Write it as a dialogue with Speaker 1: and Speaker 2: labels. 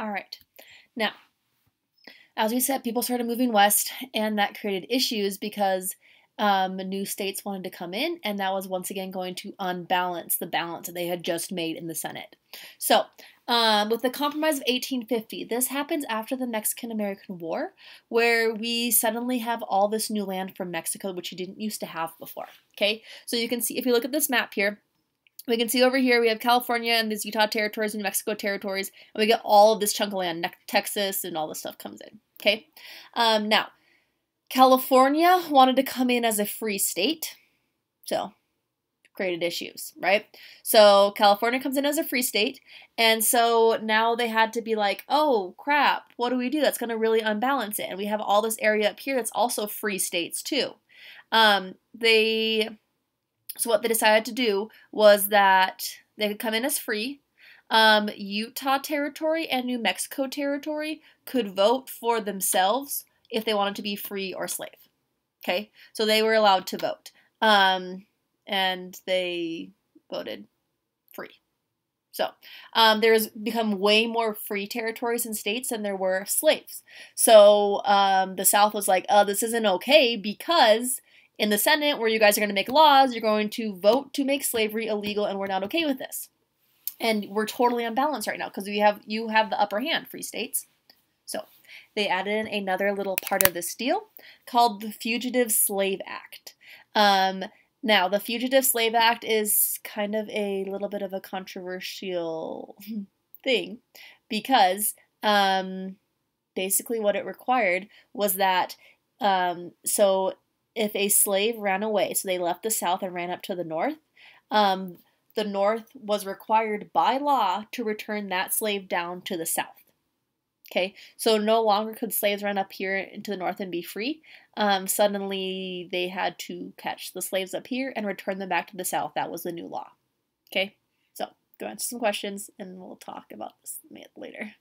Speaker 1: All right. Now, as we said, people started moving west, and that created issues because new states wanted to come in, and that was once again going to unbalance the balance that they had just made in the Senate. So, with the Compromise of 1850, this happens after the Mexican-American War, where we suddenly have all this new land from Mexico, which you didn't used to have before. Okay, so you can see, if you look at this map here, we can see over here we have California and these Utah territories and New Mexico territories, and we get all of this chunk of land, Texas, and all this stuff comes in. Okay, now California wanted to come in as a free state, so created issues, right? So California comes in as a free state, and so now they had to be like, oh crap, what do we do? That's going to really unbalance it, and we have all this area up here that's also free states too. So what they decided to do was that they could come in as free. Utah territory and New Mexico territory could vote for themselves if they wanted to be free or slave. Okay, so they were allowed to vote. And they voted free. So there's become way more free territories and states than there were slaves. So the South was like, this isn't okay because in the Senate, where you guys are going to make laws, you're going to vote to make slavery illegal, and we're not okay with this. And we're totally unbalanced right now because you have the upper hand, free states. So they added in another little part of this deal called the Fugitive Slave Act. Now, the Fugitive Slave Act is kind of a little bit of a controversial thing because basically what it required was that so if a slave ran away, so they left the South and ran up to the North was required by law to return that slave down to the South. Okay, so no longer could slaves run up here into the North and be free. Suddenly they had to catch the slaves up here and return them back to the South. That was the new law. Okay, so go answer some questions and we'll talk about this later.